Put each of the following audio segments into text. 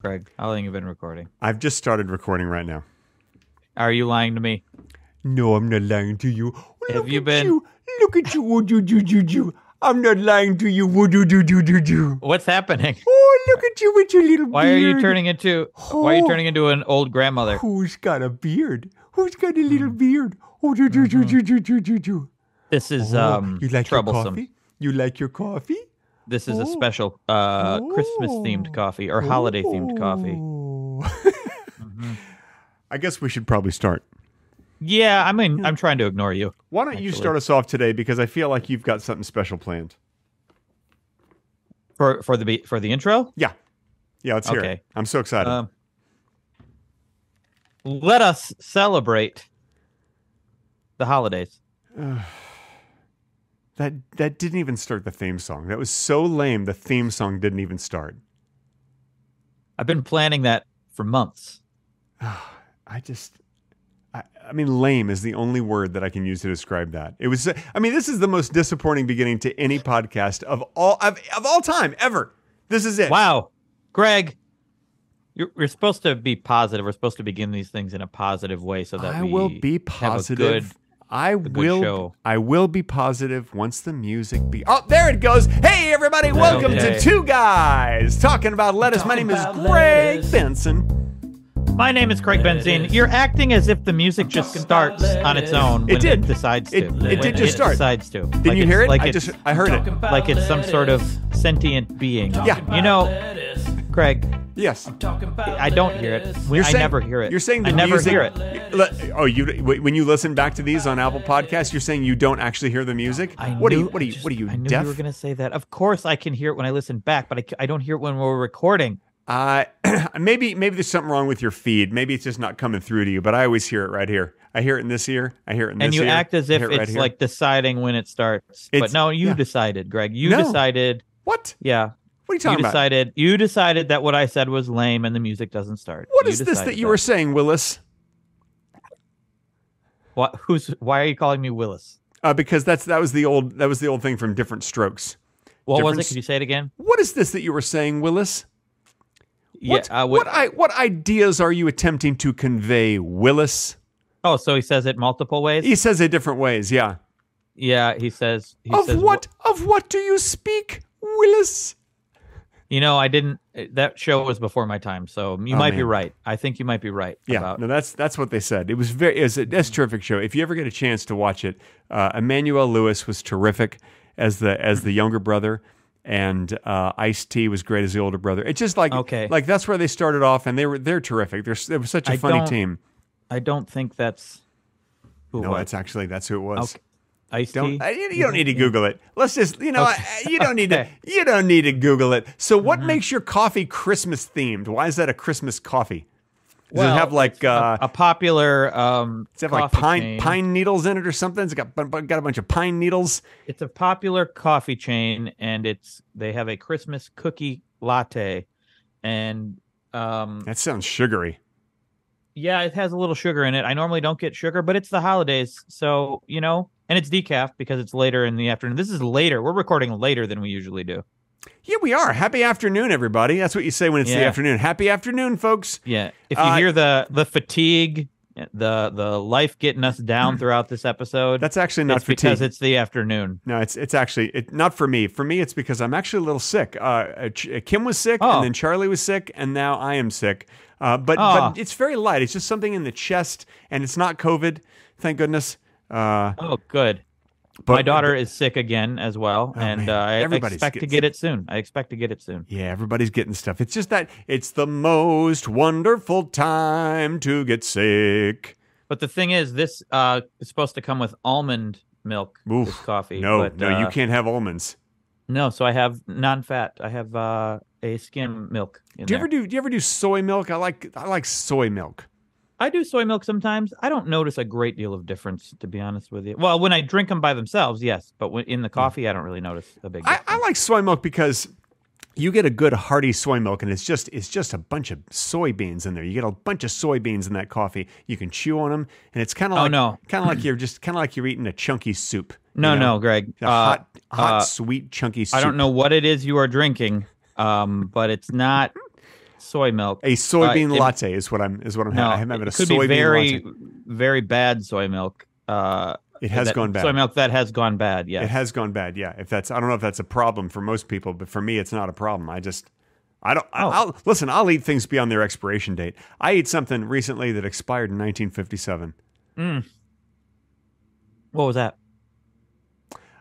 Craig? How long have you been recording? I've just started recording right now. Are you lying to me? No, I'm not lying to you. Have you been? Look at you. What do? I'm not lying to you. What do? What's happening? Oh, look at you with your little Why beard. are you turning into? Why are you turning into an old grandmother? Who's got a beard? Who's got a little beard? Oh, do. This is You like troublesome. your coffee? You like your coffee? This is a special Christmas themed coffee or holiday themed coffee. I guess we should probably start. Yeah, I mean, I'm trying to ignore you. Why don't you start us off today? Because I feel like you've got something special planned. For the intro? Yeah, let's hear Okay. it. I'm so excited. Let us celebrate the holidays. That didn't even start the theme song. That was so lame. The theme song didn't even start. I've been planning that for months. I mean, lame is the only word that I can use to describe that. It was. I mean, this is the most disappointing beginning to any podcast of all time ever. This is it. Wow, Greg, you're supposed to be positive. We're supposed to begin these things in a positive way, so that I will be positive. I will be positive once the music be. Oh, there it goes. Hey, everybody. Welcome to Two Guys Talking About Lettuce. My name is Greg Benson. My name is Craig Benzine. You're acting as if the music just starts on its own when it decides to. It did just start. Decides to. Didn't you hear it? I heard it. Like it's some sort of sentient being. Yeah. You know, Craig, Yes. I don't hear it. I never hear it. You're saying the I never music, hear it. Oh, when you listen back to these on Apple Podcasts, you're saying you don't actually hear the music? What are you I knew deaf? you were going to say that. Of course I can hear it when I listen back, but I don't hear it when we're recording. Maybe there's something wrong with your feed. Maybe it's just not coming through to you, but I always hear it right here. I hear it in this ear. I hear it in this ear. And you act as if right it's here. like deciding when it starts. But no, you decided, Greg. You decided. What? Yeah. What are you talking about? You decided that what I said was lame and the music doesn't start. What is this that you were saying, Willis? What? Why are you calling me Willis? Because that was the old thing from Different Strokes. What was it? Could you say it again? What is this that you were saying, Willis? Yeah. What ideas are you attempting to convey, Willis? Oh, so he says it multiple ways? He says it different ways, yeah. Yeah, he says... Of what do you speak, Willis? You know, I didn't... That show was before my time, so you might be right. I think you might be right. Yeah, no, that's what they said. It was a terrific show. If you ever get a chance to watch it, Emmanuel Lewis was terrific as the younger brother, and Ice-T was great as the older brother. It's just like that's where they started off, and they're terrific. They were such a funny team. I don't think that's who it was. That's who it was. Okay. Ice-T? You don't need to Google it. Let's just, you don't need to Google it. So what makes your coffee Christmas themed? Why is that a Christmas coffee? Does it have like a popular does it have like pine needles in it or something? It's got a bunch of pine needles. It's a popular coffee chain, and they have a Christmas cookie latte, and that sounds sugary. Yeah, it has a little sugar in it. I normally don't get sugar, but it's the holidays, so and it's decaf because it's later in the afternoon. This is later. We're recording later than we usually do. Yeah, we are. Happy afternoon, everybody. That's what you say when it's the afternoon. Happy afternoon, folks. Yeah. If you hear the fatigue, the life getting us down throughout this episode, that's actually not fatigue. Because it's the afternoon. No, it's actually not for me. For me, it's because I'm actually a little sick. Kim was sick, and then Charlie was sick, and now I am sick. But it's very light. It's just something in the chest, and it's not COVID. Thank goodness. Good. But my daughter is sick again as well, and I expect to get it soon. Yeah, everybody's getting stuff. It's just that it's the most wonderful time to get sick. But the thing is, this is supposed to come with almond milk. This coffee. No, you can't have almonds. No, so I have non-fat. I have a skim milk. Do you ever do soy milk? I like soy milk. I do soy milk sometimes. I don't notice a great deal of difference, to be honest with you. Well, when I drink them by themselves, yes. But in the coffee, I don't really notice a big difference. I like soy milk because you get a good hearty soy milk, and it's just a bunch of soybeans in there. You get a bunch of soybeans in that coffee. You can chew on them, and it's kind of like you're eating a chunky soup. No, Greg. Hot, sweet, chunky soup. I don't know what it is you are drinking, but it's not soy milk. A soybean It- latte is what I'm having. No, I'm having a it could be soybean very, latte. very bad soy milk. It has gone bad. Soy milk that has gone bad. Yeah. It has gone bad. Yeah. I don't know if that's a problem for most people, but for me, it's not a problem. Listen, I'll eat things beyond their expiration date. I ate something recently that expired in 1957. What was that?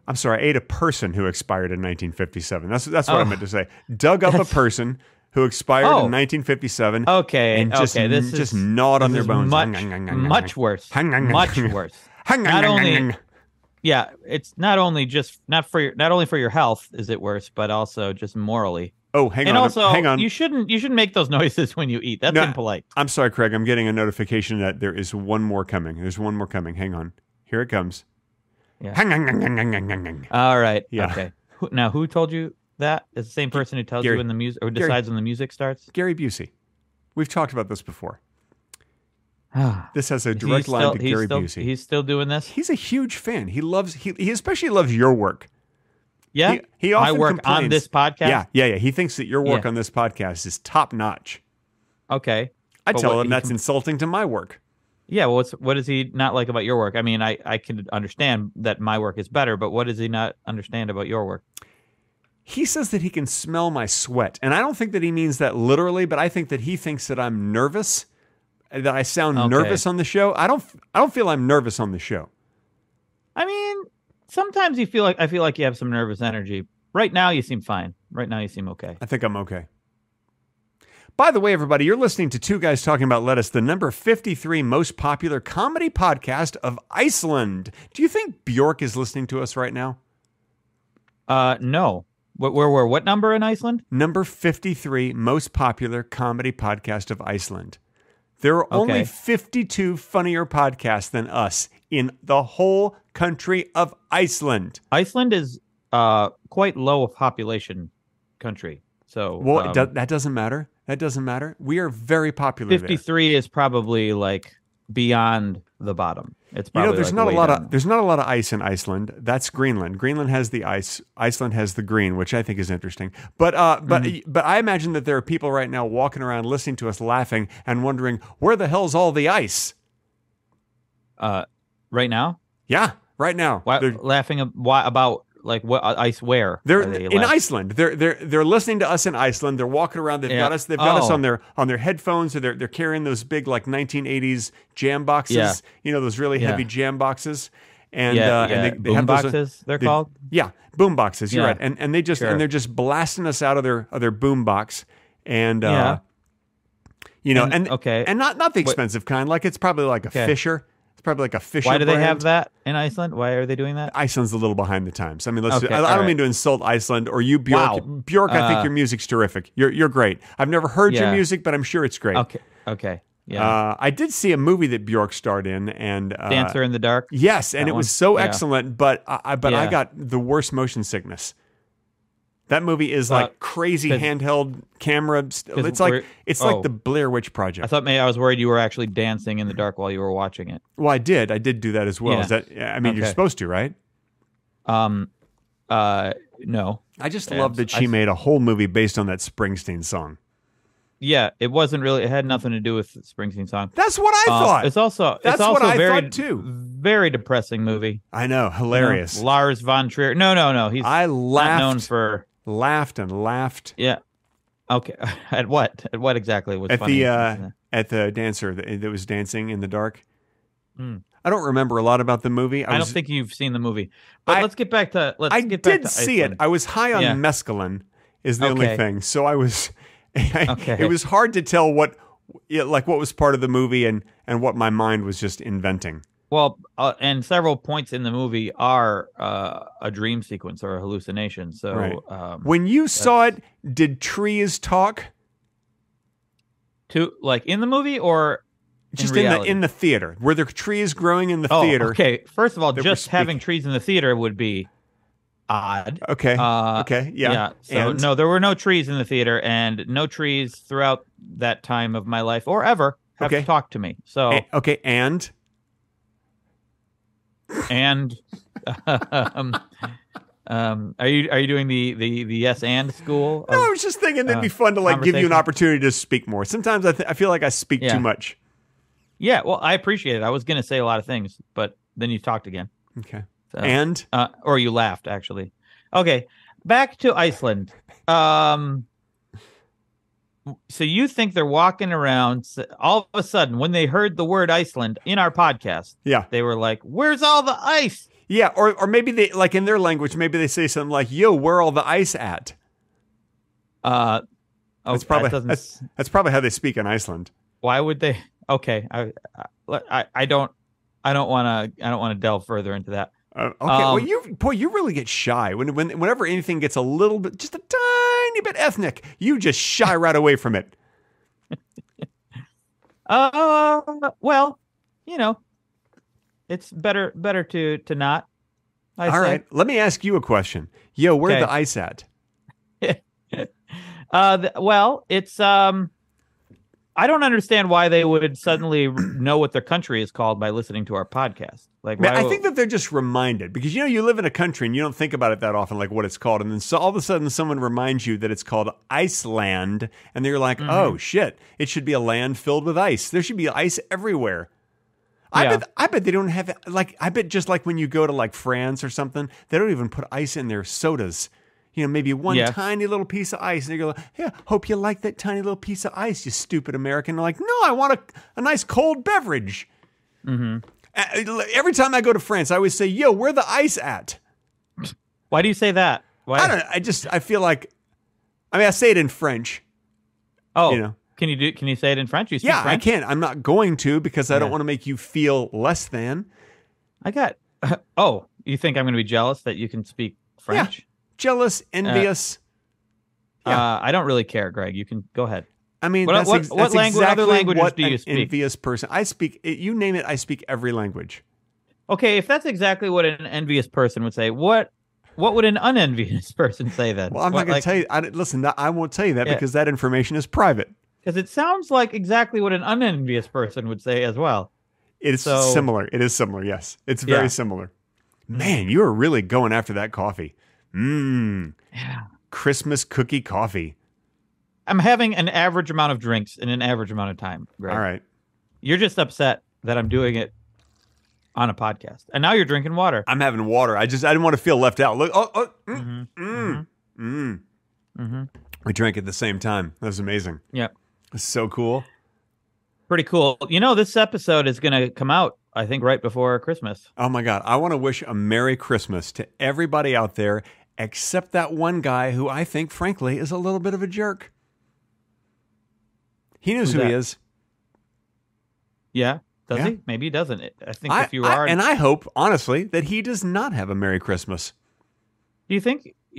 I'm sorry, I ate a person who expired in 1957. That's what I meant to say. Dug up a person who expired in 1957. Okay. And just gnawed on their bones. Much worse. Much worse. Not only, yeah, it's not only for your health is it worse, but also just morally. Oh, hang on. You shouldn't make those noises when you eat. That's impolite. I'm sorry, Craig. I'm getting a notification that there is one more coming. There's one more coming. Hang on. Here it comes. Yeah. All right. Yeah. Okay. Now, who told you that? It's the same person who tells you when the music or decides when the music starts. Gary Busey. We've talked about this before. This has a direct line to Gary Busey. He's still doing this. He's a huge fan. He especially loves your work. Yeah. He often my work complains, on this podcast. Yeah. He thinks that your work on this podcast is top notch. Okay. I tell him that's insulting to my work. Yeah, well, what does he not like about your work? I mean, I can understand that my work is better, but what does he not understand about your work? He says that he can smell my sweat, and I don't think that he means that literally, but I think that he thinks that I'm nervous, that I sound nervous on the show. I don't feel I'm nervous on the show. I mean, sometimes I feel like you have some nervous energy. Right now, you seem fine. Right now, you seem okay. I think I'm okay. By the way, everybody, you're listening to Two Guys Talking About Lettuce, the number 53 most popular comedy podcast of Iceland. Do you think Bjork is listening to us right now? No. What number in Iceland? Number 53 most popular comedy podcast of Iceland. There are only 52 funnier podcasts than us in the whole country of Iceland. Iceland is quite low of population country. So that doesn't matter. That doesn't matter. We are very popular. 53 is probably like beyond the bottom. It's probably there's not a lot of ice in Iceland. That's Greenland. Greenland has the ice. Iceland has the green, which I think is interesting. But I imagine that there are people right now walking around listening to us laughing and wondering where the hell's all the ice? Right now? Yeah, right now. Why, laughing about like what ice where? They're in Iceland. They're listening to us in Iceland. They're walking around. They've got us on their headphones, or they're carrying those big like 1980s jam boxes. Yeah. Those really heavy jam boxes. And they boom have boxes. They're called. Yeah, boom boxes. You're Yeah. right. And they're just blasting us out of their boom box. And and not the expensive kind. Like it's probably like a Fisher. Probably like a Fisher Why do they brand. have that in Iceland? Why are they doing that? Iceland's a little behind the times. I mean, I don't right. mean to insult Iceland or you, Bjork. Wow. Bjork, I think your music's terrific. You're great. I've never heard your music, but I'm sure it's great. Okay. Yeah. I did see a movie that Bjork starred in, and Dancer in the Dark. Yes, and it was so excellent, but I Yeah. got the worst motion sickness. That movie is like crazy handheld camera. It's like the Blair Witch Project. I thought maybe I was worried you were actually dancing in the dark while you were watching it. Well, I did do that as well. Yeah. Is that? I mean, you're supposed to, right? No. I just love that she made a whole movie based on that Springsteen song. Yeah, it wasn't really. It had nothing to do with the Springsteen song. That's what I thought. It's also what I very, thought too. Very depressing movie. I know, hilarious. Lars von Trier. No. He's I not known for laughed and laughed. Yeah. Okay. At what? At what exactly was at funny? At the dancer that was dancing in the dark. I don't remember a lot about the movie. I don't think you've seen the movie. But let's get back to. I did see it. I was high on mescaline. Is the only thing. So I was. It was hard to tell what was part of the movie and what my mind was just inventing. Well, and several points in the movie are a dream sequence or a hallucination. So, right. When you saw it, did trees talk? In the movie or just in the theater? Were there trees growing in the theater? Okay. First of all, just having trees in the theater would be odd. Okay. Okay. Yeah. So no, there were no trees in the theater, and no trees throughout that time of my life or ever have talked to me. So and Are you doing the yes and school No, I of was just thinking it'd be fun to like give you an conversation? opportunity to speak more. Sometimes I feel like I speak too Yeah. much. Yeah, well, I appreciate it. I was gonna say a lot of things, but then you talked again. Okay. So, And or you laughed actually. Okay, back to Iceland. Um, so you think they're walking around all of a sudden when they heard the word Iceland in our podcast, yeah. they were like, "Where's all the ice?" Yeah, or maybe they like in their language, maybe they say something like, "Yo, where all the ice at?" Uh, oh, That's probably that doesn't. that's probably how they speak in Iceland. Why would they? Okay, I don't want to delve further into that. Okay, well, Um, you really get shy whenever anything gets a little bit, just a tiny bit ethnic. You just shy right away from it. well, you know, it's better to not. I All say. right, let me ask you a question. Yo, where Okay. the ice at? Well, it's I don't understand why they would suddenly know what their country is called by listening to our podcast. Like, Man, why I think that they're just reminded because you live in a country and you don't think about it that often, like what it's called, and then so all of a sudden someone reminds you that it's called Iceland, and then you're like, oh shit, it should be a land filled with ice. There should be ice everywhere. Yeah. I bet they don't have like I bet just like when you go to like France or something, they don't even put ice in their sodas. Maybe one Yes. tiny little piece of ice, and you go, "Yeah, hope you like that tiny little piece of ice, you stupid American." They're like, "No, I want a nice cold beverage." Every time I go to France, I always say, "Yo, where the ice at?" Why do you say that? Why? I don't know. I feel like, I say it in French. Oh, you know. Can you say it in French? You speak Yeah, I French? can. I'm not going to because I don't Yeah. want to make you feel less than. I got. Oh, you think I'm going to be jealous that you can speak French? Jealous, envious. Yeah. I don't really care, Greg. You can go ahead. I mean, What- that's, what- ex- what that's language- exactly other languages what do you an speak? envious person. I speak. You name it. I speak every language. Okay, if that's exactly what an envious person would say, what would an unenvious person say then? Well, I'm not going to tell you. Listen, I won't tell you that Yeah. because that information is private. Because it sounds like exactly what an unenvious person would say as well. It's So- similar. It is similar. Yes, it's very Yeah. similar. Man, you are really going after that coffee. Yeah. Christmas cookie coffee. I'm having an average amount of drinks in an average amount of time, Greg. All right. You're just upset that I'm doing it on a podcast. And now you're drinking water. I'm having water. I didn't want to feel left out. Look. We drank at the same time. That was amazing. Yep. It's so cool. Pretty cool. This episode is going to come out, I think, right before Christmas. Oh my God. I want to wish a Merry Christmas to everybody out there except that one guy who I think, frankly, is a little bit of a jerk. He knows Who's who he that? is. Yeah. Does Yeah. he? Maybe he doesn't. I think if you are. And I hope, honestly, that he does not have a Merry Christmas. Do you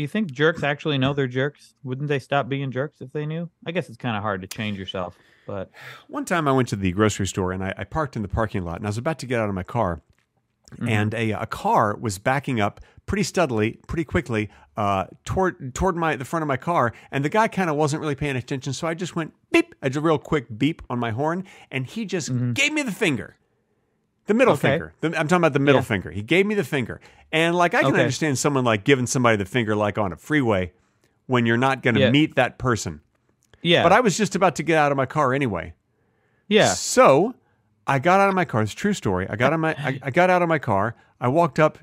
think jerks actually know they're jerks? Wouldn't they stop being jerks if they knew? I guess it's kind of hard to change yourself, but One time I went to the grocery store and I parked in the parking lot and I was about to get out of my car. And a car was backing up pretty steadily, pretty quickly toward the front of my car. And the guy kind of wasn't really paying attention. So I just went beep. I did a real quick beep on my horn. And he just gave me the finger. The middle Okay. finger. I'm talking about the middle Yeah. finger. He gave me the finger. And like I can Okay. understand someone like giving somebody the finger like on a freeway when you're not going to Yeah. meet that person. yeah. But I was just about to get out of my car anyway. yeah. So I got out of my car. It's a true story. I got out of my car. I walked up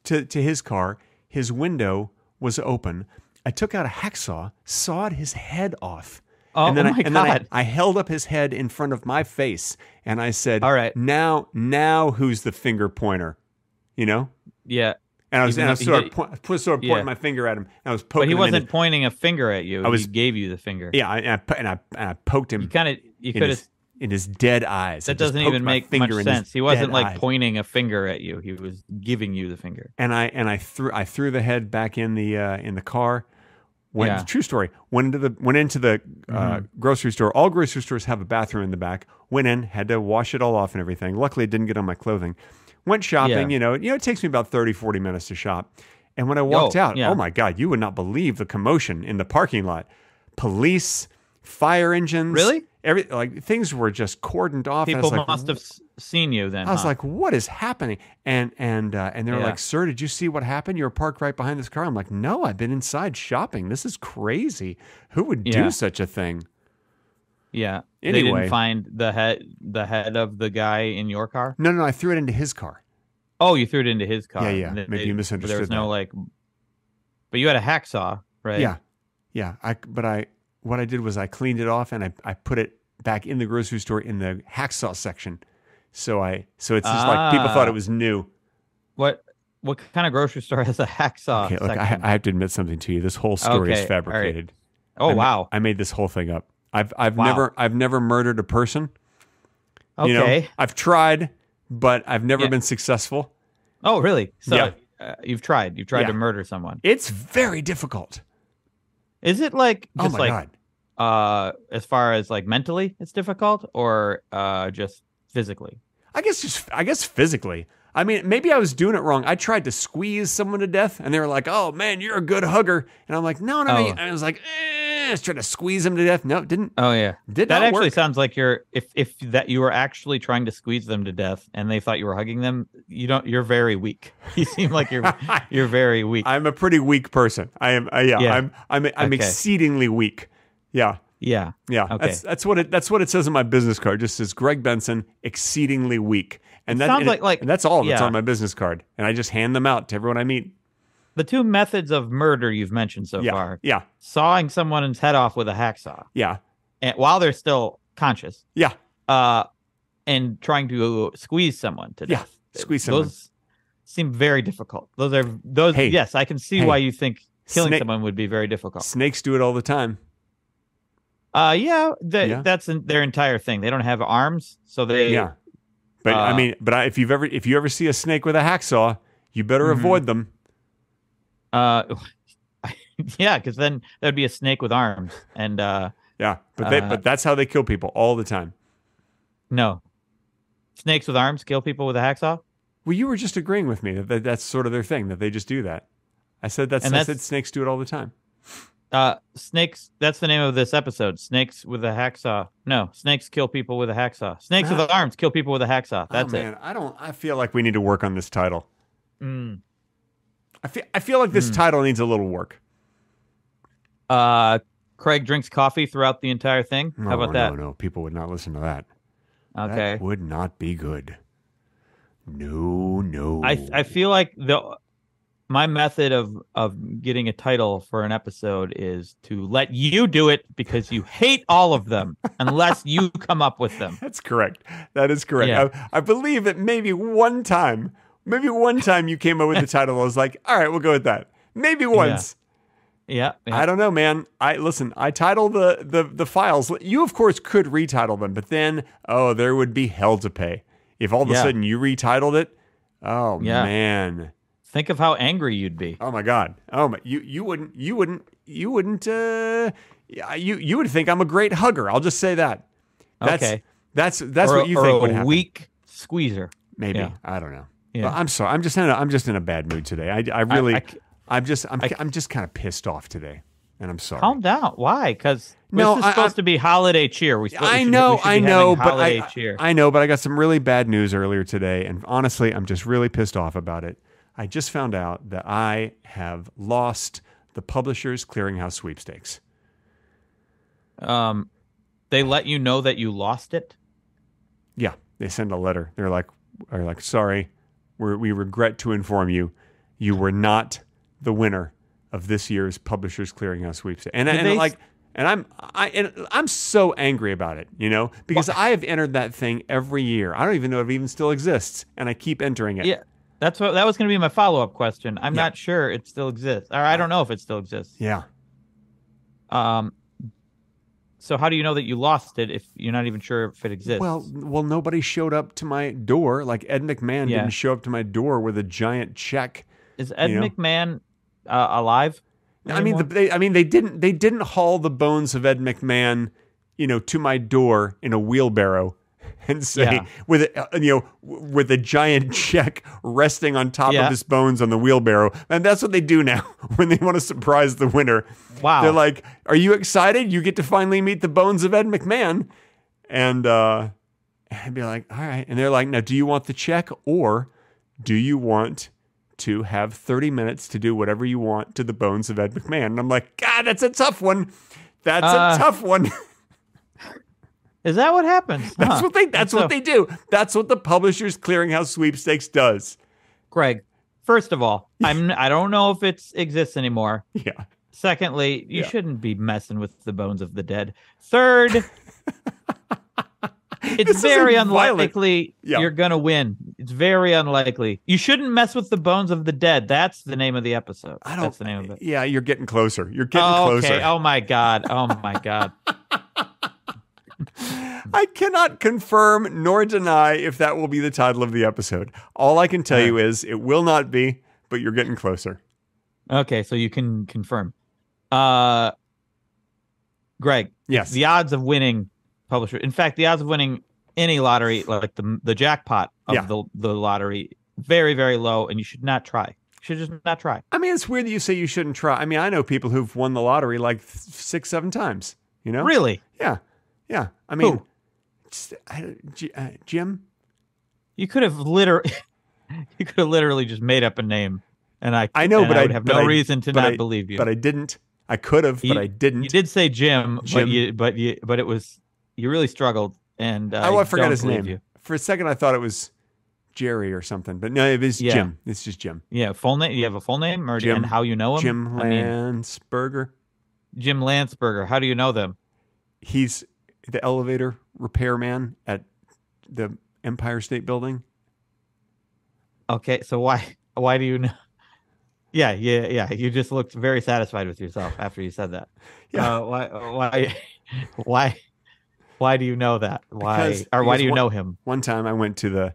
to his car. His window was open. I took out a hacksaw, sawed his head off. Oh, and then oh my then God. I held up his head in front of my face and I said, All right. now who's the finger pointer? You know? Yeah. And I was, Even and I was though sort, he of pointing Yeah. my finger at him. And I was poking But he him in wasn't his, pointing a finger at you. was- He gave you the finger. yeah, and I poked him You kind of you in could have. in his dead eyes. I That just doesn't poked even my make much finger in his sense. He wasn't dead like eyes. pointing a finger at you. He was giving you the finger. And I threw the head back in the car. Yeah. True story. Went into the grocery store. All grocery stores have a bathroom in the back. Went in, had to wash it all off and everything. Luckily, it didn't get on my clothing. Went shopping. Yeah. It takes me about 30, 40 minutes to shop. And when I walked out, yeah. oh my God, you would not believe the commotion in the parking lot. Police, fire engines. Really? Things were just cordoned off. People must have seen you then. I was like, "What is happening?" And they were like, "Sir, did you see what happened? You were parked right behind this car." I'm like, "No, I've been inside shopping. This is crazy. Who would do such a thing?" Yeah. Anyway, they didn't find the head of the guy in your car? No, I threw it into his car. Oh, you threw it into his car. Yeah. Maybe you misunderstood. There was no but you had a hacksaw, right? Yeah. What I did was I cleaned it off and I put it back in the grocery store in the hacksaw section. So it's just like people thought it was new. What kind of grocery store has a hacksaw? Okay, look, I have to admit something to you. This whole story is fabricated. Right. Oh, wow. I made this whole thing up. I've never murdered a person. Okay. You know, I've tried, but I've never been successful. Oh, really? So you've tried to murder someone. It's very difficult. Is it like just oh my God. As far as like mentally it's difficult or just physically? I guess physically. I mean, maybe I was doing it wrong. I tried to squeeze someone to death and they were like, "Oh man, you're a good hugger." And I'm like, "No." I was like, I was trying to squeeze him to death. No, it didn't. Oh yeah. That actually work. sounds like if that you were actually trying to squeeze them to death and they thought you were hugging them, you're very weak. You seem like you're very weak. I'm a pretty weak person. I am I'm exceedingly weak. Yeah. Yeah. Okay. That's what it says on my business card. It just says Greg Benson, exceedingly weak. And that sounds and that's all that's on my business card. And I just hand them out to everyone I meet. The two methods of murder you've mentioned so far. Yeah. Sawing someone's head off with a hacksaw. Yeah. And while they're still conscious. Yeah. And trying to squeeze someone to death. Squeeze someone. Those seem very difficult. Yes, I can see why you think killing someone would be very difficult. Snakes do it all the time. That's their entire thing. They don't have arms, so they. Yeah, but if you ever see a snake with a hacksaw, you better avoid them. Yeah, because then that would be a snake with arms, and but that's how they kill people all the time. No, snakes with arms kill people with a hacksaw. Well, you were just agreeing with me that that's sort of their thing, that they just do that. I said snakes do it all the time. Snakes, that's the name of this episode. Snakes with a hacksaw. No, snakes kill people with a hacksaw. Snakes with arms kill people with a hacksaw. That's it. I feel like we need to work on this title. I feel like this title needs a little work. Craig drinks coffee throughout the entire thing. How about that? No, people would not listen to that. Okay. That would not be good. No. I feel like my method of getting a title for an episode is to let you do it because you hate all of them unless you come up with them. That's correct. That is correct. Yeah. I believe that maybe one time you came up with the title. I was like, all right, we'll go with that. Maybe once. Yeah. I don't know, man. I title the files. You, of course, could retitle them, but then, there would be hell to pay. If all of a sudden you retitled it, man. Think of how angry you'd be. Oh my God. Oh my, you wouldn't. You would think I'm a great hugger. I'll just say that. That's what you think would happen. A weak squeezer. Maybe. Yeah. I don't know. Yeah. Well, I'm sorry. I'm just in a bad mood today. I'm just kind of pissed off today, and I'm sorry. Calm down. Why? Because this is supposed to be holiday cheer. I know, but I got some really bad news earlier today, and honestly, I'm just really pissed off about it. I just found out that I have lost the Publishers Clearinghouse sweepstakes. They let you know that you lost it? Yeah, they send a letter. They're like, sorry, we regret to inform you, you were not the winner of this year's Publishers Clearinghouse sweepstakes. And I'm so angry about it, because I have entered that thing every year. I don't even know if it even still exists, and I keep entering it. Yeah. That was going to be my follow-up question. I'm not sure it still exists. Or I don't know if it still exists. Yeah. So how do you know that you lost it if you're not even sure if it exists? Well, nobody showed up to my door. Like Ed McMahon didn't show up to my door with a giant check. Is Ed McMahon alive anymore? They didn't haul the bones of Ed McMahon, to my door in a wheelbarrow and say with a giant check resting on top of his bones on the wheelbarrow. And that's what they do now when they want to surprise the winner. Wow. They're like, "Are you excited? You get to finally meet the bones of Ed McMahon." And I'd be like, "All right." And they're like, "Now, do you want the check, or do you want to have 30 minutes to do whatever you want to the bones of Ed McMahon?" And I'm like, "God, that's a tough one. That's a tough one." Is that what happens? That's what they do. That's what the Publishers Clearinghouse Sweepstakes does. Greg, first of all, I don't know if it exists anymore. Yeah. Secondly, you shouldn't be messing with the bones of the dead. Third, it's very unlikely you're going to win. It's very unlikely. You shouldn't mess with the bones of the dead. That's the name of the episode. That's the name of it. Yeah, you're getting closer. You're getting closer. Okay. Oh my God. Oh my God. I cannot confirm nor deny if that will be the title of the episode. All I can tell you is it will not be, but you're getting closer. Okay, so you can confirm. Greg. Yes. The odds of winning Publisher. In fact, the odds of winning any lottery, like the jackpot of the lottery, very, very low, and you should not try. You should just not try. I mean, it's weird that you say you shouldn't try. I mean, I know people who've won the lottery like 6-7 times, you know? Really? Yeah. Yeah. I mean, Jim? You could have literally just made up a name, and I know, but I would have no reason to not believe you. But I didn't. I could have, but I didn't. You did say Jim. But it was, you really struggled, and I forgot his name. You. For a second, I thought it was Jerry or something, but no, it was Jim. It's just Jim. Yeah, full name. You have a full name, or Jim, and how you know him? Jim Landsberger. Jim Landsberger. How do you know them? He's the elevator repairman at the Empire State Building. Okay, so why do you know? Yeah. You just looked very satisfied with yourself after you said that. Yeah. Why do you know that? Why do you know him? One time I went to the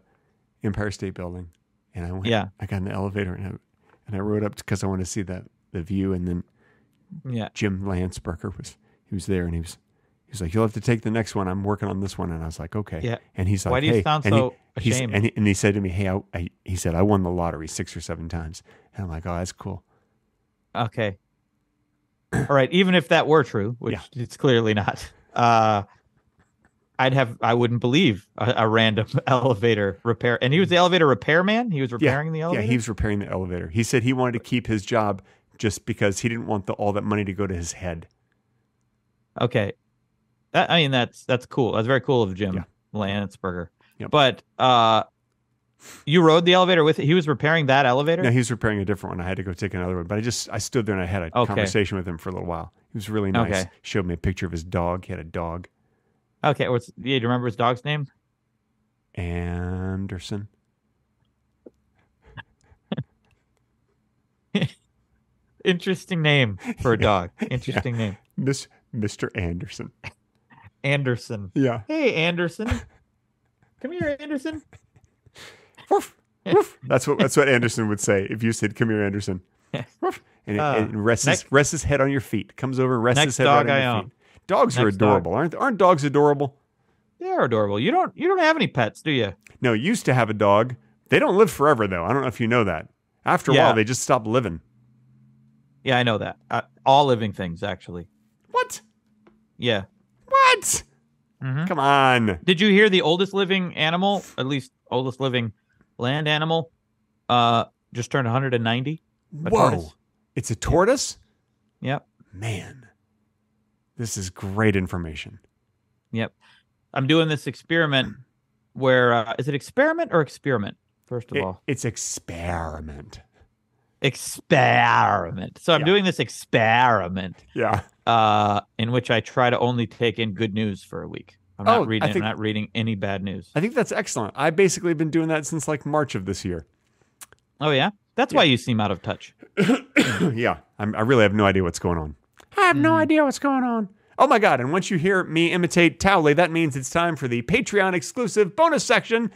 Empire State Building, and I got in the elevator and I rode up because I wanted to see the view, and then Jim Landsberger was there, and he was like, "You'll have to take the next one. I'm working on this one." And I was like, "Okay." Yeah. And he's like, "Why do you sound so ashamed?" And he said to me, "Hey, he said I won the lottery 6 or 7 times." And I'm like, "Oh, that's cool." Okay. All right. Even if that were true, which it's clearly not, I wouldn't believe a random elevator repair. And he was the elevator repairman. He was repairing the elevator. Yeah, he was repairing the elevator. He said he wanted to keep his job just because he didn't want all that money to go to his head. Okay. That's cool. That's very cool of Jim Landsberger. Yep. But you rode the elevator with it? He was repairing that elevator? No, he was repairing a different one. I had to go take another one. But I stood there and I had a conversation with him for a little while. He was really nice. Okay. Showed me a picture of his dog. He had a dog. Okay. Do you remember his dog's name? Anderson. Interesting name for a dog. Interesting name. Mr. Anderson. Anderson. Yeah. Hey, Anderson. Come here, Anderson. Woof, woof. That's what Anderson would say if you said, "Come here, Anderson." Woof. And rests his head on your feet. Comes over and rests his head on your feet. Dogs are adorable, aren't dogs adorable? They're adorable. You don't have any pets, do you? No, used to have a dog. They don't live forever, though. I don't know if you know that. After a while, they just stop living. Yeah, I know that. All living things, actually. What? Yeah. What? Mm-hmm. Come on. Did you hear the oldest living animal, at least oldest living land animal, just turned 190? Whoa. Tortoise? It's a tortoise? Yep. Man. This is great information. Yep. I'm doing this experiment where, is it experiment or experiment, first of all? It's experiment. Experiment. So I'm doing this experiment. Yeah. In which I try to only take in good news for a week. I'm not reading any bad news. I think that's excellent. I've basically been doing that since like March of this year. Oh yeah? That's why you seem out of touch. Yeah. I really have no idea what's going on. I have no idea what's going on. Oh my God. And once you hear me imitate Towley, that means it's time for the Patreon exclusive bonus section,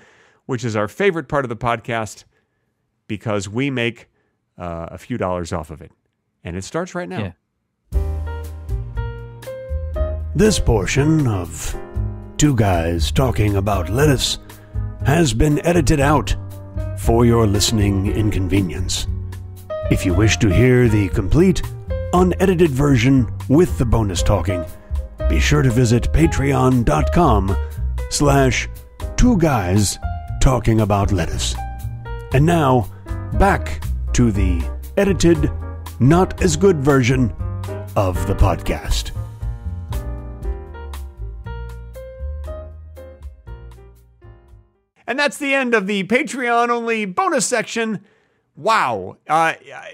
which is our favorite part of the podcast because we make a few dollars off of it. And it starts right now. Yeah. This portion of Two Guys Talking About Lettuce has been edited out for your listening inconvenience. If you wish to hear the complete, unedited version with the bonus talking, be sure to visit patreon.com/2guystalkingaboutlettuce. And now, back to the edited, not as good version of the podcast. And that's the end of the Patreon-only bonus section. Wow.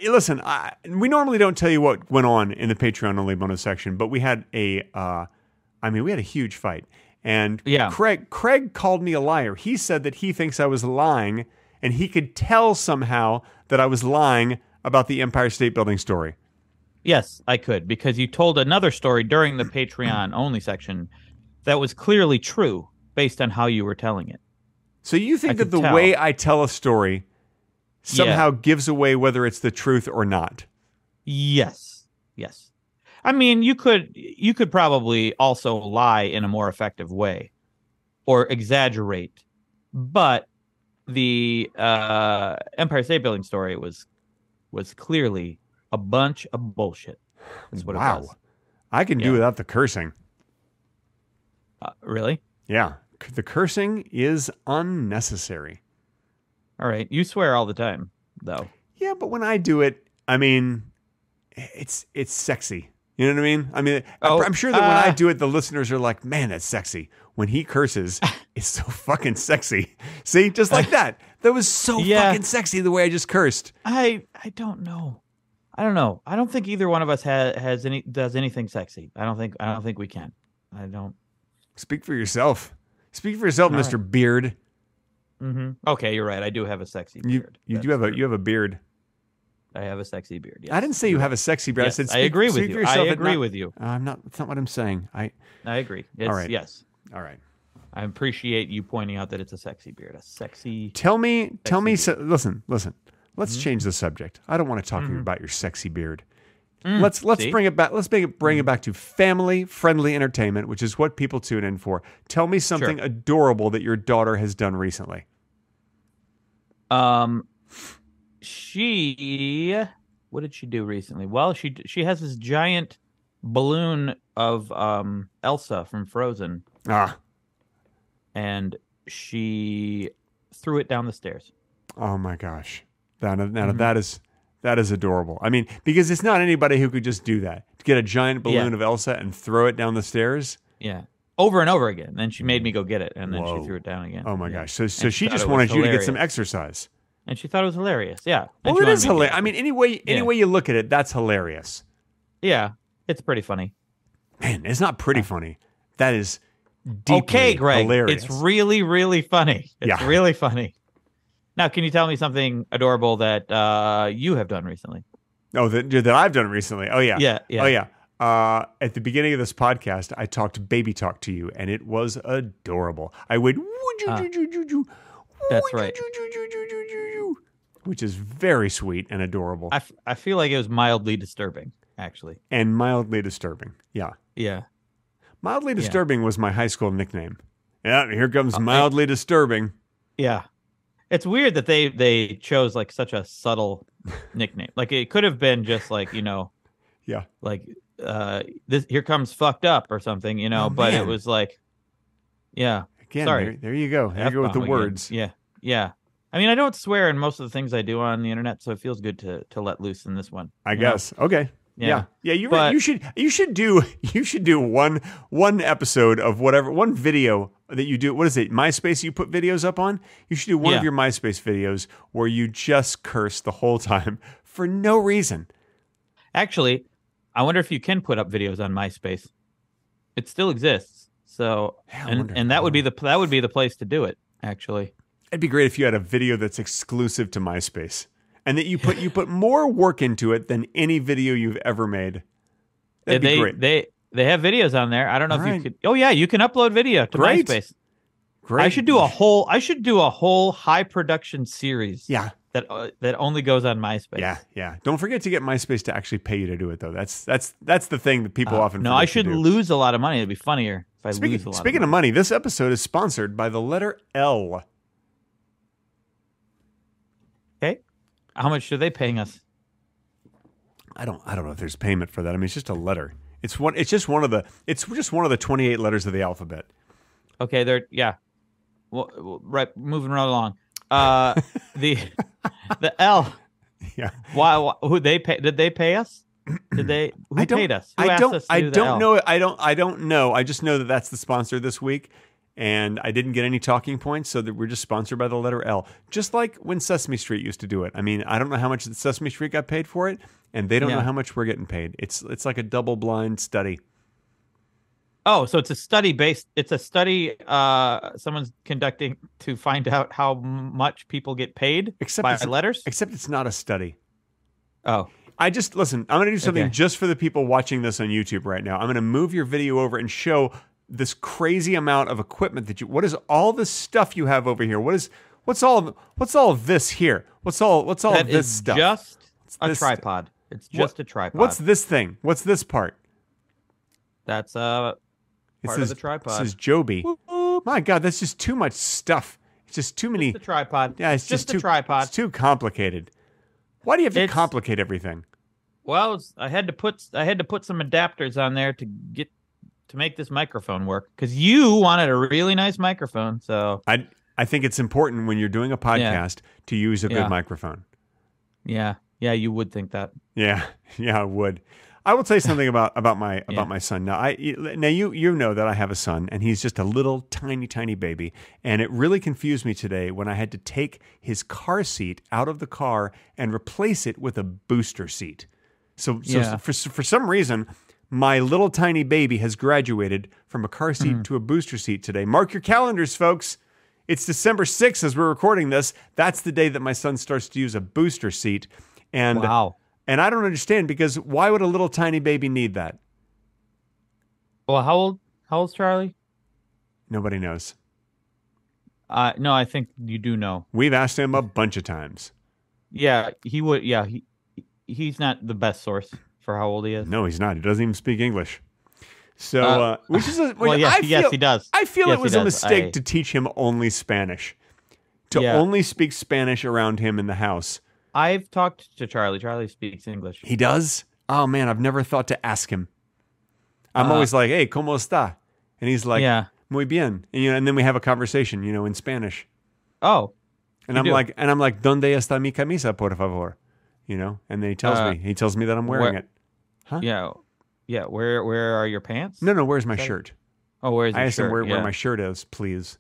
Listen, we normally don't tell you what went on in the Patreon-only bonus section, but we had we had a huge fight. And Yeah. Craig called me a liar. He said that he thinks I was lying, and he could tell somehow that I was lying about the Empire State Building story. Yes, I could, because you told another story during the Patreon only section that was clearly true based on how you were telling it. So you think that could the tell. way I tell a story somehow gives away whether it's the truth or not? Yes. Yes. I mean, you could probably also lie in a more effective way or exaggerate, but the Empire State Building story was clearly a bunch of bullshit. That's what it was. I can do without the cursing. Really? Yeah. The cursing is unnecessary. All right. You swear all the time, though. Yeah, but when I do it, I mean, it's sexy. You know what I mean? I mean, I'm sure that when I do it, the listeners are like, man, that's sexy. When he curses, it's so fucking sexy. See, just like that. That was so fucking sexy the way I just cursed. I don't know. I don't know. I don't think either one of us does anything sexy. I don't think we can. I don't. Speak for yourself. Speak for yourself, Mr. Beard. Mm-hmm. Okay, you're right. I do have a sexy beard. You have a beard. I have a sexy beard. Yes. I didn't say you have a sexy beard. Yes, I said I agree with speak you. for yourself. I agree with you. I'm not. That's not what I'm saying. I agree. All right. Yes. All right. I appreciate you pointing out that it's a sexy beard. A sexy. Tell me. Listen. Let's change the subject. I don't want to talk to you about your sexy beard. Let's bring it back. Let's bring it back to family-friendly entertainment, which is what people tune in for. Tell me something adorable that your daughter has done recently. What did she do recently? Well, she has this giant balloon of Elsa from Frozen. And she threw it down the stairs. Oh my gosh. That is adorable. I mean, because it's not anybody who could just do that. To get a giant balloon of Elsa and throw it down the stairs. Yeah. Over and over again. Then she made me go get it, and then she threw it down again. Oh my gosh. So she just wanted you to get some exercise. And she thought it was hilarious. Yeah. Well, it is hilarious. I mean, any way you look at it, that's hilarious. Yeah. It's pretty funny. Man, it's not pretty funny. That is deeply Greg. hilarious. It's really, really funny. It's really funny. Now, can you tell me something adorable that you have done recently? Oh, that I've done recently. Oh, yeah. Yeah. Oh, yeah. At the beginning of this podcast, I talked baby talk to you, and it was adorable. I would... That's right. Which is very sweet and adorable. I feel like it was mildly disturbing, actually. And mildly disturbing. Yeah. Yeah. Mildly disturbing was my high school nickname. Yeah, here comes mildly disturbing. Yeah. It's weird that they chose like such a subtle nickname. Like it could have been just like, like this here comes fucked up or something, but it was like again, sorry. There you go. There you go with the words. Yeah. Yeah. I mean, I don't swear in most of the things I do on the internet, so it feels good to let loose in this one. I guess. Okay. Yeah. You should do one episode of whatever, one video that you do. What is it? MySpace you put videos up on? You should do one of your MySpace videos where you just curse the whole time for no reason. Actually, I wonder if you can put up videos on MySpace. It still exists. So and that would be the place to do it, actually. It'd be great if you had a video that's exclusive to MySpace. And that you put more work into it than any video you've ever made. That'd be great. They have videos on there. I don't know if you could. Oh yeah, you can upload video to MySpace. Great. I should do a whole high production series. Yeah. that only goes on MySpace. Yeah, yeah. Don't forget to get MySpace to actually pay you to do it, though. That's the thing that people often No, forget I should to do. lose a lot of money. It'd be funnier if I lose a lot. Speaking of money, this episode is sponsored by the letter L. Okay, how much are they paying us? I don't know if there's payment for that. I mean, it's just a letter. It's just one of the 28 letters of the alphabet. Okay, they're right. Moving right along. The L. Yeah. Why? Who they pay? Did they pay us? Did they? Who paid us? Who asked us to do the L? know. I don't know. I just know that that's the sponsor this week, and I didn't get any talking points, so that we're just sponsored by the letter L. Just like when Sesame Street used to do it. I mean, I don't know how much Sesame Street got paid for it, and they don't know how much we're getting paid. It's like a double-blind study. Oh, so it's a study based. It's a study someone's conducting to find out how much people get paid by letters. Except it's not a study. Oh, listen. I'm going to do something just for the people watching this on YouTube right now. I'm going to move your video over and show this crazy amount of equipment that you. What is all this stuff you have over here? What's all of this here? What's all of this stuff? Just a tripod. It's just a tripod. What's this thing? What's this part? That's part of the tripod. This is Joby. My God, that's just too much stuff. It's just too many. It's a tripod. Yeah, it's just a tripod. It's too complicated. Why do you have to complicate everything? Well, I had to put some adapters on there to make this microphone work because you wanted a really nice microphone. So I think it's important when you're doing a podcast to use a good microphone. Yeah, you would think that. Yeah, I would. I will tell you something about my son. Now you know that I have a son, and he's just a little tiny baby, and it really confused me today when I had to take his car seat out of the car and replace it with a booster seat. So for some reason, my little tiny baby has graduated from a car seat to a booster seat today. Mark your calendars, folks. It's December 6th as we're recording this. That's the day that my son starts to use a booster seat. And wow. And I don't understand because why would a little tiny baby need that? Well, how old's Charlie? Nobody knows. No, I think you do know. We've asked him a bunch of times. Yeah, he would. Yeah, he's not the best source for how old he is. No, he's not. He doesn't even speak English. So, which is yes, he does. I feel it was a mistake to teach him only Spanish, only speak Spanish around him in the house. I've talked to Charlie. Charlie speaks English. He does? Oh, man, I've never thought to ask him. I'm always like, hey, ¿cómo está? And he's like, muy bien. And then we have a conversation, in Spanish. Oh. And I'm like, ¿Dónde está mi camisa, por favor? And then he tells me that I'm wearing it. Huh? Yeah. Yeah. Where are your pants? No, where's my shirt? Oh, where's your shirt? I asked him where my shirt is, please.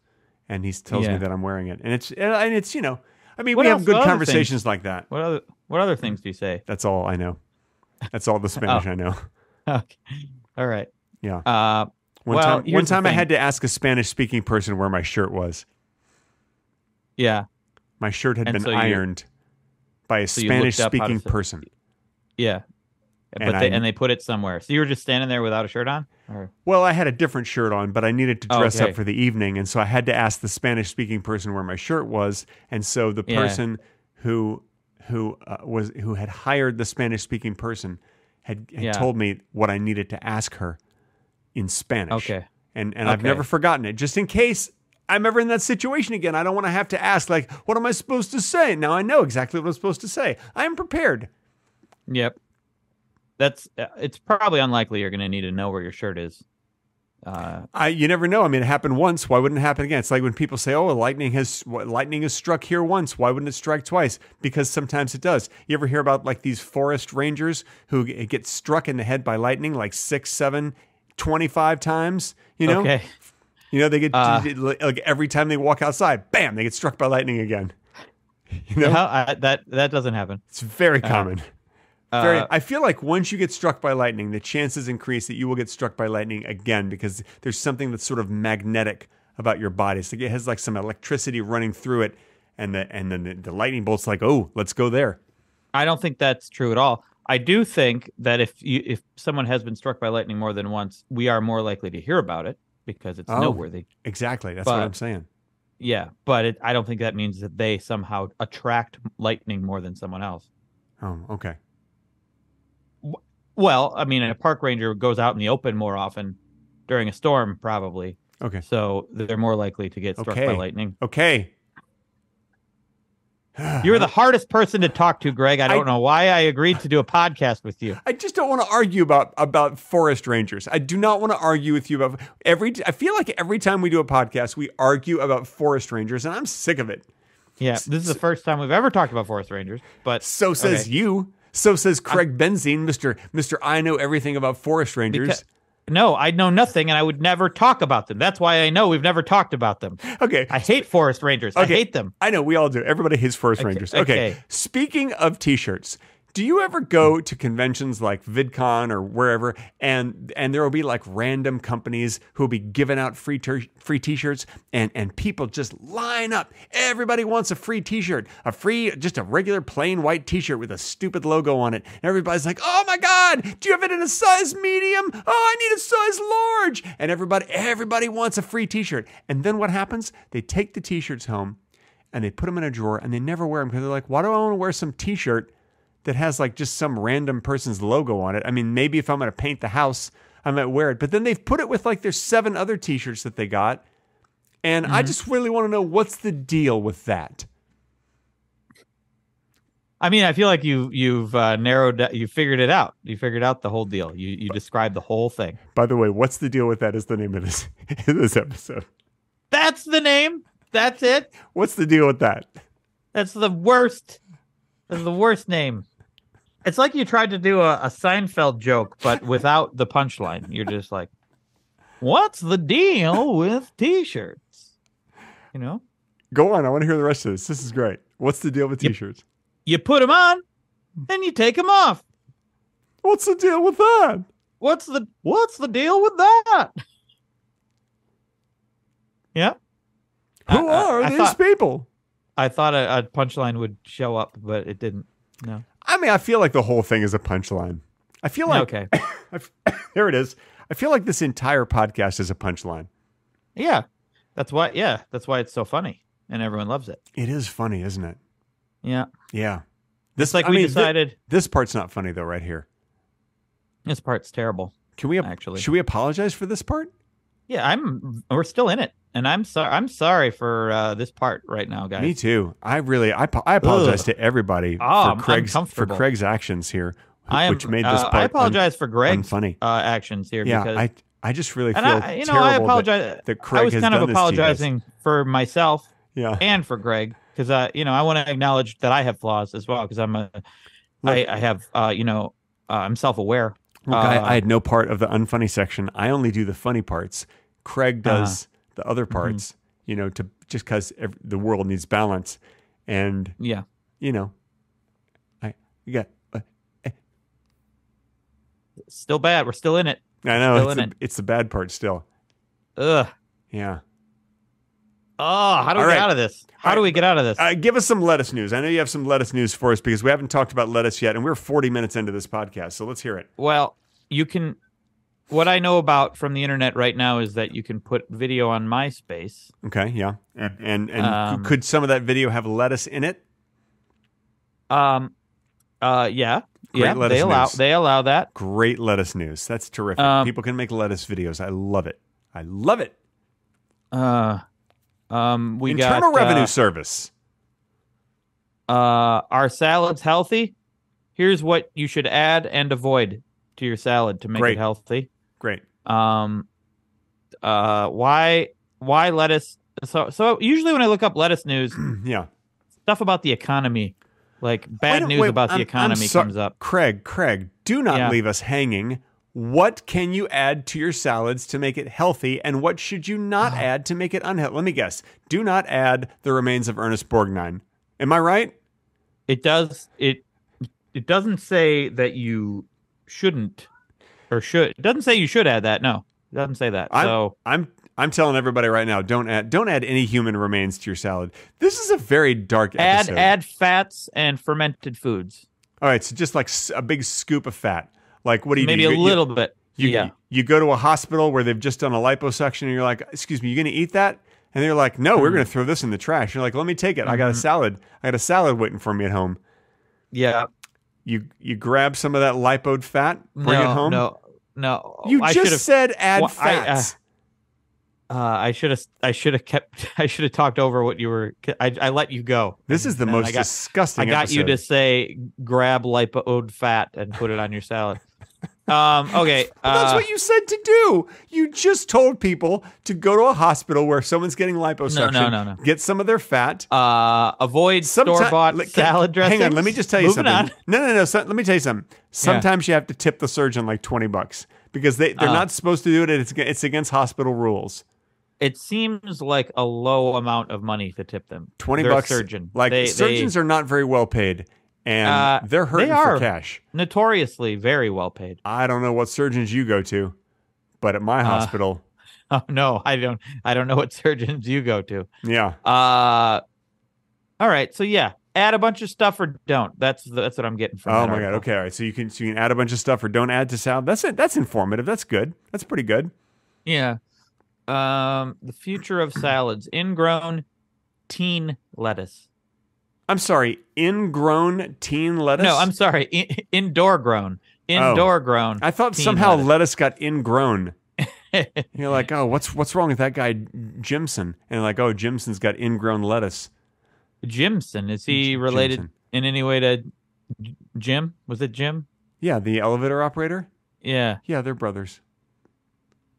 And he tells me that I'm wearing it. And it's I mean, we have good conversations like that. What other things do you say? That's all I know. That's all the Spanish I know. Okay. All right. Yeah. One time I had to ask a Spanish-speaking person where my shirt was. Yeah. My shirt had been ironed by a Spanish-speaking person. Yeah. And they put it somewhere. So you were just standing there without a shirt on? Or? Well, I had a different shirt on, but I needed to dress up for the evening, and so I had to ask the Spanish-speaking person where my shirt was. And so the person who had hired the Spanish-speaking person had told me what I needed to ask her in Spanish. Okay. And I've never forgotten it, just in case I'm ever in that situation again. I don't want to have to ask, like, what am I supposed to say? Now I know exactly what I'm supposed to say. I am prepared. Yep. It's probably unlikely you're going to need to know where your shirt is. You never know. I mean, it happened once. Why wouldn't it happen again? It's like when people say, "Oh, lightning has struck here once. Why wouldn't it strike twice?" Because sometimes it does. You ever hear about like these forest rangers who get struck in the head by lightning like 6, 7, 25 times? Okay. They get like every time they walk outside, bam, they get struck by lightning again. That doesn't happen. It's very common. I feel like once you get struck by lightning, the chances increase that you will get struck by lightning again because there's something that's sort of magnetic about your body. So it has like some electricity running through it, and then the lightning bolt's like, oh, let's go there. I don't think that's true at all. I do think that if someone has been struck by lightning more than once, we are more likely to hear about it because it's noteworthy. Exactly. That's what I'm saying. Yeah, but I don't think that means that they somehow attract lightning more than someone else. Oh, okay. Well, I mean, a park ranger goes out in the open more often during a storm, probably. Okay. So they're more likely to get struck by lightning. Okay. You're the hardest person to talk to, Greg. I don't know why I agreed to do a podcast with you. I just don't want to argue about forest rangers. I do not want to argue with you about I feel like every time we do a podcast, we argue about forest rangers, and I'm sick of it. Yeah, this is the first time we've ever talked about forest rangers. But so says you. So says Craig Benzine, Mr. I know everything about forest rangers. No, I know nothing, and I would never talk about them. That's why I know we've never talked about them. Okay. I hate forest rangers. I hate them. I know, we all do. Everybody hates forest rangers. Okay. Speaking of T-shirts, do you ever go to conventions like VidCon or wherever, and there will be like random companies who will be giving out free T-shirts, and people just line up. Everybody wants a free T-shirt, just a regular plain white T-shirt with a stupid logo on it. And everybody's like, "Oh my God, do you have it in a size medium? Oh, I need a size large." And everybody wants a free T-shirt. And then what happens? They take the T-shirts home and they put them in a drawer and they never wear them because they're like, "Why do I want to wear some T-shirt that has like just some random person's logo on it? I mean, maybe if I'm going to paint the house, I might wear it." But then they've put it with like there's 7 other T-shirts that they got. And I just really want to know, what's the deal with that? I mean, I feel like you've you figured it out. You figured out the whole deal. You described the whole thing. By the way, what's the deal with that is the name of this episode. That's the name. That's it. What's the deal with that? That's the worst. That's the worst name. It's like you tried to do a Seinfeld joke, but without the punchline. You're just like, what's the deal with T-shirts? You know? Go on. I want to hear the rest of this. This is great. What's the deal with T-shirts? You put them on, and you take them off. What's the deal with that? What's the deal with that? Yeah. Who are these people? I thought a punchline would show up, but it didn't. No. I mean, I feel like the whole thing is a punchline. I feel like... Okay. There it is. I feel like this entire podcast is a punchline. Yeah. That's why it's so funny, and everyone loves it. It is funny, isn't it? Yeah. Yeah. Decided... This part's not funny, though, right here. This part's terrible. Should we apologize for this part? Yeah, we're still in it. And I'm sorry for this part right now, guys. Me too. I apologize to everybody for Craig's actions here, which made this part I apologize for Greg's unfunny actions here. Yeah, because, I just really feel terrible I apologize. that Craig has done this to you guys. I was kind of apologizing for myself and for Greg because I want to acknowledge that I have flaws as well because I'm self-aware. Look, I had no part of the unfunny section. I only do the funny parts. Craig does the other parts, to just because the world needs balance. And, still bad. We're still in it. I know. It's the bad part still. Ugh. Yeah. Oh, how do we get out of this? How do we get out of this? Give us some lettuce news. I know you have some lettuce news for us because we haven't talked about lettuce yet, and we're 40 minutes into this podcast, so let's hear it. Well, what I know about from the internet right now is that you can put video on MySpace. Okay, yeah. And could some of that video have lettuce in it? Yeah. They allow that. Great lettuce news. That's terrific. People can make lettuce videos. I love it. We Internal got Revenue Service. Are salads healthy? Here's what you should add and avoid to your salad to make it healthy. Great. Why lettuce? So usually when I look up lettuce news, stuff about the economy, like bad news about the economy comes up. Craig, do not leave us hanging. What can you add to your salads to make it healthy, and what should you not add to make it unhealthy? Let me guess. Do not add the remains of Ernest Borgnine. Am I right? It does. It doesn't say that you shouldn't or should. It doesn't say you should add that. No, it doesn't say that. I'm telling everybody right now, don't add any human remains to your salad. This is a very dark episode. Add fats and fermented foods. All right, so just like a big scoop of fat. Like, what do you do? Maybe a little bit. You go to a hospital where they've just done a liposuction and you're like, excuse me, you going to eat that? And they're like, no, we're going to throw this in the trash. You're like, let me take it. I got a salad. I got a salad waiting for me at home. Yeah. You grab some of that lipoed fat, bring it home. No. You just said add fats. I should have talked over what you were. I let you go. This is the most disgusting. I got episode. you to say grab lipoed fat and put it on your salad. Okay. That's what you said to do. You just told people to go to a hospital where someone's getting liposuction. No. Get some of their fat. Avoid store-bought salad dressing. Hang on, let me just tell you something. On. No. Let me tell you something. Sometimes you have to tip the surgeon like $20 because they're not supposed to do it. And it's against hospital rules. It seems like a low amount of money to tip them. $20. Surgeon. Surgeons are not very well paid. And they're hurting for cash. Notoriously very well paid. I don't know what surgeons you go to, but at my hospital. Oh no, I don't know what surgeons you go to. Yeah. All right. So yeah, add a bunch of stuff or don't. That's what I'm getting from. Oh my god. Okay. All right. So you can add a bunch of stuff or don't add to salad. That's it. That's informative. That's good. That's pretty good. Yeah. The future of salads: ingrown teen lettuce. I'm sorry, ingrown teen lettuce? No, I'm sorry, indoor grown. Indoor grown. I thought somehow lettuce got ingrown. You're like, oh, what's wrong with that guy Jimson? And like, oh, Jimson's got ingrown lettuce. Jimson, is he related in any way to Jim? Was it Jim? Yeah, the elevator operator? Yeah. Yeah, they're brothers.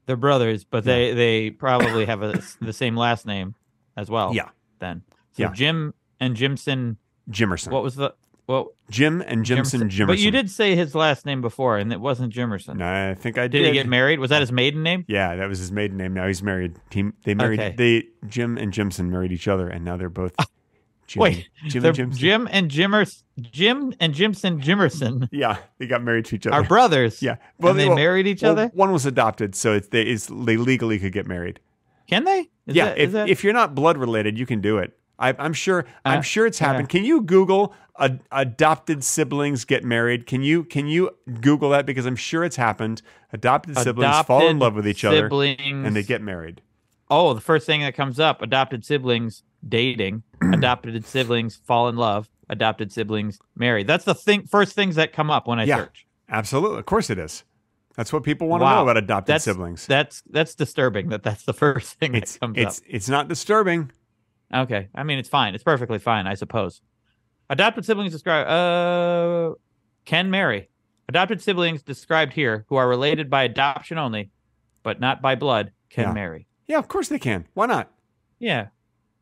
They're brothers, but they probably have the same last name as well. Yeah. Then. So Jim and Jimson. Jimerson. What was Jim and Jimson Jimerson. But you did say his last name before, and it wasn't Jimerson. No, I think I did. Did he get married? Was that his maiden name? Yeah, that was his maiden name. Now he's married. They married. Jim and Jimson married each other, and now they're both. Jim and Jimson Jimerson. Yeah, they got married to each other. Are brothers. Yeah, they married each other. One was adopted, so they legally could get married. Can they? If you're not blood related, you can do it. I'm sure it's happened. Can you Google adopted siblings get married? Can you Google that, because I'm sure it's happened. Adopted siblings fall in love with each other and they get married. Oh, the first thing that comes up: adopted siblings dating, adopted siblings fall in love, adopted siblings married. That's the first things that come up when I search. Absolutely, of course it is. That's what people want to know about adopted siblings. That's disturbing. That's the first thing that comes up. It's not disturbing. Okay, I mean it's fine. It's perfectly fine, I suppose. Adopted siblings described can marry. Adopted siblings described here, who are related by adoption only, but not by blood, can marry. Yeah, of course they can. Why not? Yeah.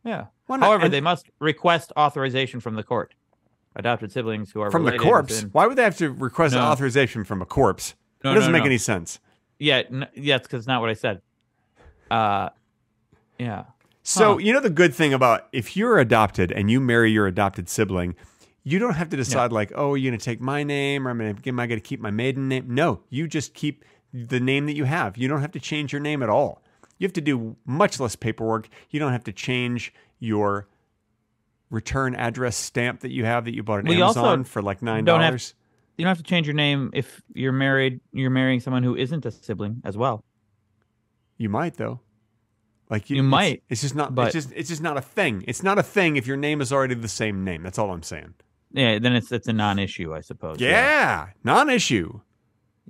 Why not? However, they must request authorization from the court. Adopted siblings who are from related the corpse. Why would they have to request authorization from a corpse? It doesn't make any sense. Yeah, it's because it's not what I said. Yeah. So, you know the good thing about if you're adopted and you marry your adopted sibling, you don't have to decide oh, you're going to take my name or am I going to keep my maiden name? No, you just keep the name that you have. You don't have to change your name at all. You have to do much less paperwork. You don't have to change your return address stamp that you have that you bought at Amazon for like $9. You don't have to change your name if you're married. You're marrying someone who isn't a sibling as well. You might though. Like you might. It's just not. It's just not a thing. It's not a thing if your name is already the same name. That's all I'm saying. Yeah. Then it's a non-issue, I suppose. Yeah. Non-issue.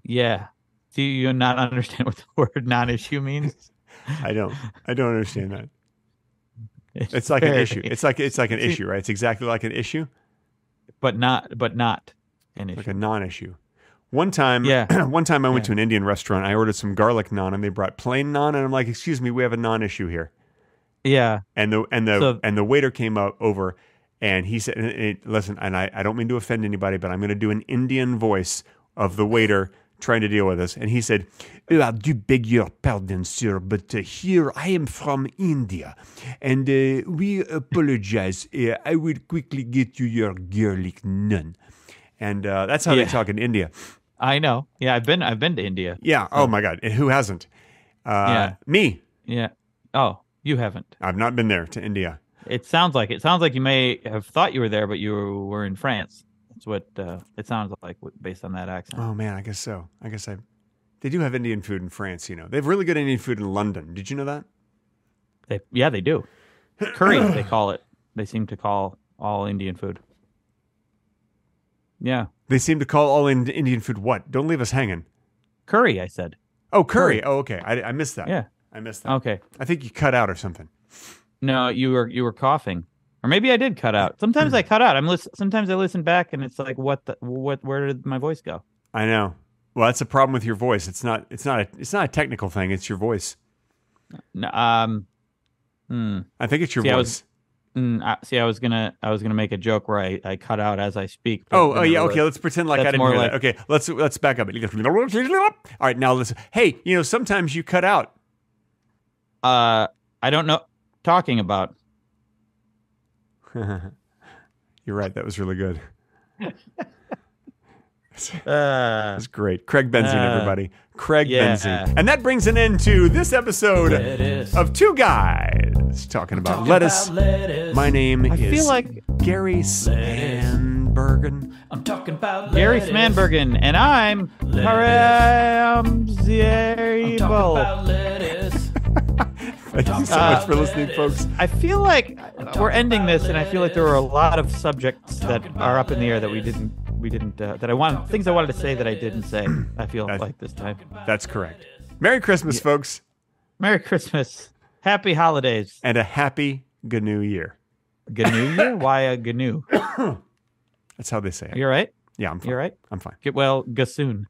Yeah. Do you not understand what the word non-issue means? I don't understand that. It's like an issue. It's like an issue, right? It's exactly like an issue, but not an issue. Like a non-issue. One time I went to an Indian restaurant. I ordered some garlic naan, and they brought plain naan, and I'm like, "Excuse me, we have a non-issue here." Yeah. And the waiter came over, and he said, "Listen, and I don't mean to offend anybody, but I'm going to do an Indian voice of the waiter trying to deal with this." And he said, "I do beg your pardon, sir, but here I am from India, and we apologize. I will quickly get you your garlic naan." And that's how they talk in India. I know. Yeah, I've been to India. Yeah. Oh my God. And who hasn't? Me. Yeah. Oh, you haven't. I've not been there to India. It sounds like you may have thought you were there, but you were in France. That's what it sounds like based on that accent. Oh man, I guess so. They do have Indian food in France. You know, they have really good Indian food in London. Did you know that? They do. Curry, they call it. They seem to call all Indian food. Yeah. They seem to call all Indian food what? Don't leave us hanging. Curry, I said. Oh, curry. Oh, okay. I missed that. Yeah. I missed that. Okay. I think you cut out or something. No, you were coughing. Or maybe I did cut out. Sometimes I cut out. Sometimes I listen back and it's like where did my voice go? I know. Well, that's a problem with your voice. It's not a technical thing. It's your voice. No, I think it's your voice. I was gonna make a joke where I cut out as I speak. Oh yeah, okay. Let's pretend like I didn't hear that. Okay, let's back up. All right, now listen. Hey, sometimes you cut out. I don't know. Talking about. You're right. That was really good. That's great. Craig Benzine, everybody. Craig Benzine. And that brings an end to this episode of Two Guys Talking About Lettuce. My name is feel like Gary Smanbergen. I'm talking about Gary lettuce. Smanbergen, and I'm Param I'm talking about lettuce. Thank you so much for listening, folks. I feel like we're ending this, and I feel like there were a lot of subjects that are up in the air that we didn't things I wanted to say that I didn't say. I feel like this time. That's correct. Merry Christmas, folks. Merry Christmas. Happy holidays. And a happy GNU year. GNU year? Why a GNU? That's how they say it. You're right? Yeah, I'm fine. You're right? I'm fine. Get well, Gasoon.